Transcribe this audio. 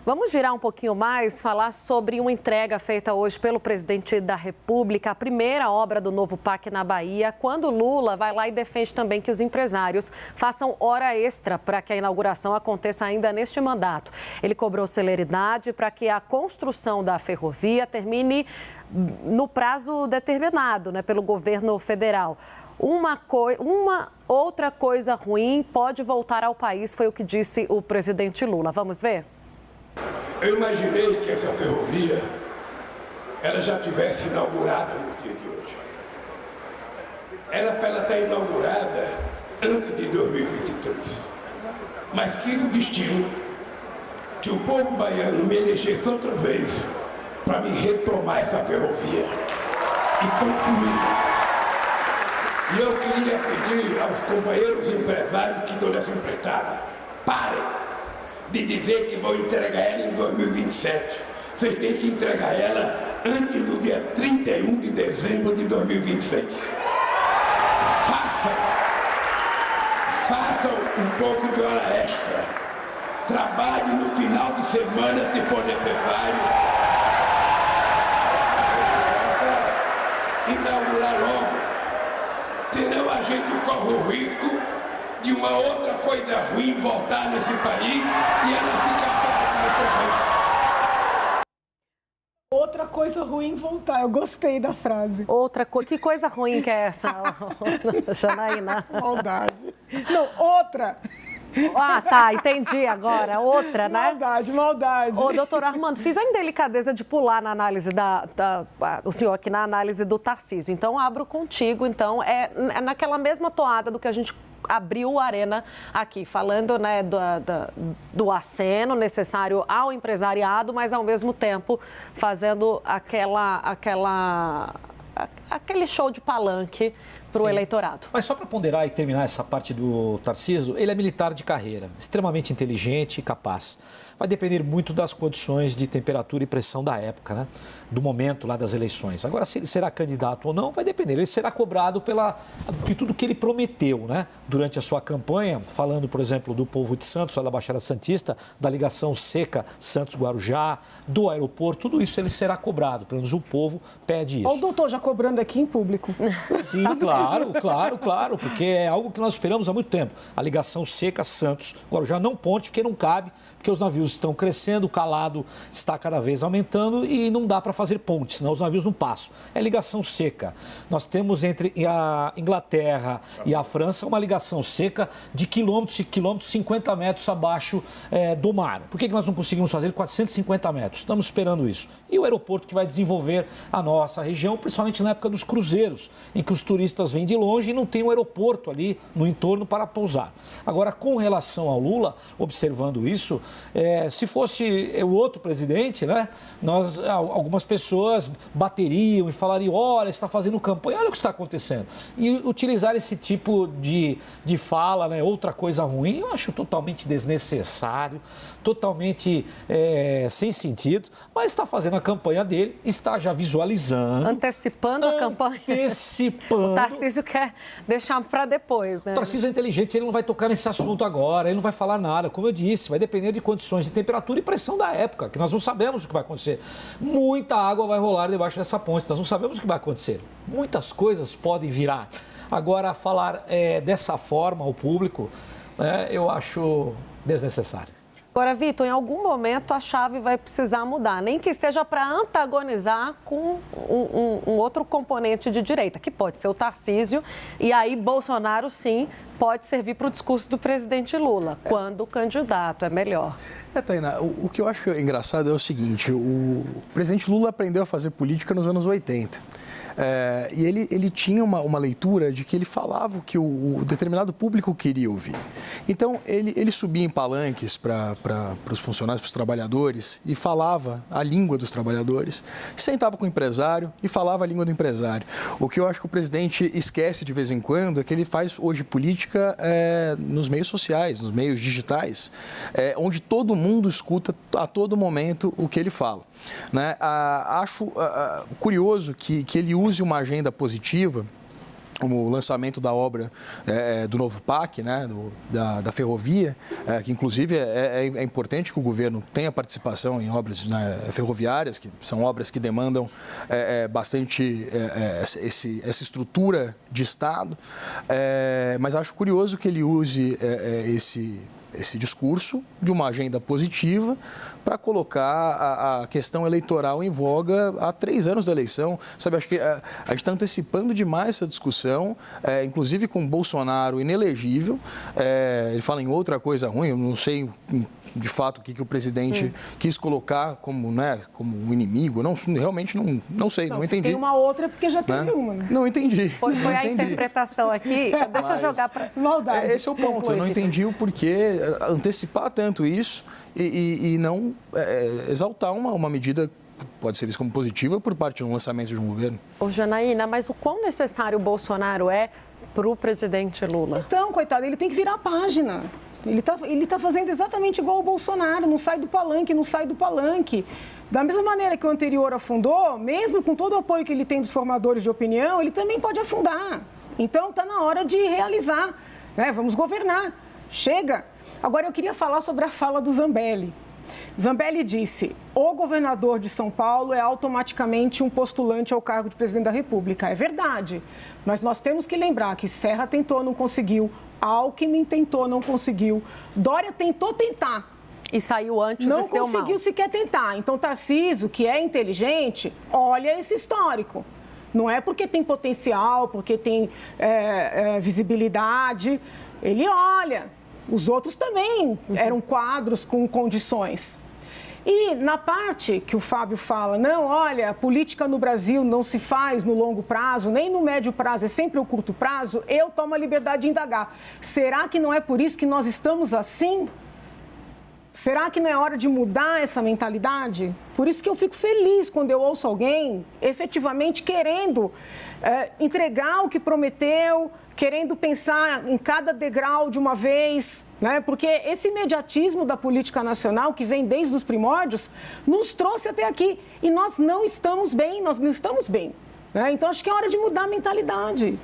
Vamos girar um pouquinho mais, falar sobre uma entrega feita hoje pelo presidente da República, a primeira obra do novo PAC na Bahia, quando Lula vai lá e defende também que os empresários façam hora extra para que a inauguração aconteça ainda neste mandato. Ele cobrou celeridade para que a construção da ferrovia termine no prazo determinado, pelo governo federal. Uma outra coisa ruim pode voltar ao país, foi o que disse o presidente Lula. Vamos ver? Eu imaginei que essa ferrovia, ela já tivesse inaugurada no dia de hoje. Era para ela estar inaugurada antes de 2023. Mas quis o destino que o povo baiano me elegesse outra vez para me retomar essa ferrovia e concluir. E eu queria pedir aos companheiros empresários que estão nessa empreitada, parem de dizer que vão entregar ela em 2027. Vocês têm que entregar ela antes do dia 31 de dezembro de 2026. Façam um pouco de hora extra. Trabalhe no final de semana se for necessário. Inaugurar logo. Senão a gente corre o risco de uma outra coisa ruim voltar nesse país e ela ficar outra vez. Outra coisa ruim voltar. Eu gostei da frase. Que coisa ruim que é essa, Janaína? Maldade. Não, outra. Ah, tá, entendi agora. Outra, né? Maldade. Ô, doutor Armando, fiz a indelicadeza de pular na análise o senhor aqui na análise do Tarcísio. Então, abro contigo. Então, é naquela mesma toada do que a gente abriu o Arena aqui, falando do aceno necessário ao empresariado, mas, ao mesmo tempo, fazendo aquele show de palanque para o eleitorado. Mas só para ponderar e terminar essa parte do Tarcísio, ele é militar de carreira, extremamente inteligente e capaz. Vai depender muito das condições de temperatura e pressão da época, né? Do momento lá das eleições. Agora, se ele será candidato ou não, vai depender. Ele será cobrado de tudo que ele prometeu, né? Durante a sua campanha, falando, por exemplo, do Povo de Santos, da Baixada Santista, da ligação seca Santos-Guarujá, do aeroporto, tudo isso ele será cobrado. Pelo menos o povo pede isso. Olha o doutor já cobrando aqui em público. Sim, claro, porque é algo que nós esperamos há muito tempo. A ligação seca Santos-Guarujá, não ponte, porque não cabe, porque os navios estão crescendo, o calado está cada vez aumentando e não dá para fazer pontes, senão os navios não passam. É ligação seca. Nós temos entre a Inglaterra e a França uma ligação seca de quilômetros e quilômetros, 50 metros abaixo do mar. Por que nós não conseguimos fazer 450 metros? Estamos esperando isso. E o aeroporto que vai desenvolver a nossa região, principalmente na época dos cruzeiros, em que os turistas vêm de longe e não tem um aeroporto ali no entorno para pousar. Agora, com relação ao Lula, observando isso, se fosse o outro presidente, né, algumas pessoas bateriam e falariam, olha, está fazendo campanha, olha o que está acontecendo. E utilizar esse tipo de fala, né, outra coisa ruim, eu acho totalmente desnecessário, totalmente sem sentido, mas está fazendo a campanha dele, está já visualizando. Antecipando a campanha. O Tarcísio quer deixar para depois, né? O Tarcísio é inteligente, ele não vai tocar nesse assunto agora, ele não vai falar nada. Como eu disse, vai depender de condições de temperatura e pressão da época, que nós não sabemos o que vai acontecer. Muita água vai rolar debaixo dessa ponte, nós não sabemos o que vai acontecer. Muitas coisas podem virar. Agora, falar dessa forma ao público, eu acho desnecessário. Agora, Vitor, em algum momento a chave vai precisar mudar, nem que seja para antagonizar com um outro componente de direita, que pode ser o Tarcísio, e aí Bolsonaro, sim, pode servir para o discurso do presidente Lula, quando o candidato é melhor. Tainá, o que eu acho engraçado é o seguinte, o presidente Lula aprendeu a fazer política nos anos 80. E ele tinha uma leitura de que ele falava o que o determinado público queria ouvir. Então, ele subia em palanques para os funcionários, para os trabalhadores, e falava a língua dos trabalhadores, sentava com o empresário e falava a língua do empresário. O que eu acho que o presidente esquece de vez em quando é que ele faz hoje política nos meios sociais, nos meios digitais, onde todo mundo escuta a todo momento o que ele fala. Né? Acho curioso que ele use uma agenda positiva o lançamento da obra do novo PAC, né, da ferrovia, que inclusive é importante que o governo tenha participação em obras, né, ferroviárias, que são obras que demandam bastante essa estrutura de Estado, mas acho curioso que ele use esse discurso de uma agenda positiva para colocar a questão eleitoral em voga há 3 anos da eleição. Sabe, acho que a gente está antecipando demais essa discussão, inclusive com Bolsonaro inelegível. Ele fala em outra coisa ruim, eu não sei de fato o que o presidente quis colocar como, né, como um inimigo. Realmente não sei, não entendi. Tem uma outra porque já teve uma. Né? Não entendi. Foi a interpretação aqui. Deixa eu jogar para... Maldade. Esse é o ponto, eu não entendi o porquê antecipar tanto isso e não exaltar uma medida que pode ser vista como positiva por parte do lançamento de um governo. Ô, Janaína, mas o quão necessário o Bolsonaro é para o presidente Lula? Então, coitado, ele tem que virar a página. Ele tá fazendo exatamente igual o Bolsonaro, não sai do palanque. Da mesma maneira que o anterior afundou, mesmo com todo o apoio que ele tem dos formadores de opinião, ele também pode afundar. Então, está na hora de realizar, né? Vamos governar. Chega! Agora, eu queria falar sobre a fala do Zambelli. Zambelli disse: o governador de São Paulo é automaticamente um postulante ao cargo de presidente da República. É verdade, mas nós temos que lembrar que Serra tentou, não conseguiu, Alckmin tentou, não conseguiu, Dória tentou tentar. E saiu antes, não conseguiu sequer tentar. Então, Tarcísio, que é inteligente, olha esse histórico. Não é porque tem potencial, porque tem visibilidade. Ele olha. Os outros também eram quadros com condições. E na parte que o Fábio fala, não, olha, a política no Brasil não se faz no longo prazo, nem no médio prazo, é sempre o curto prazo, eu tomo a liberdade de indagar. Será que não é por isso que nós estamos assim? Será que não é hora de mudar essa mentalidade? Por isso que eu fico feliz quando eu ouço alguém efetivamente querendo entregar o que prometeu, querendo pensar em cada degrau de uma vez, né? Porque esse imediatismo da política nacional, que vem desde os primórdios, nos trouxe até aqui. E nós não estamos bem, né? Então acho que é hora de mudar a mentalidade.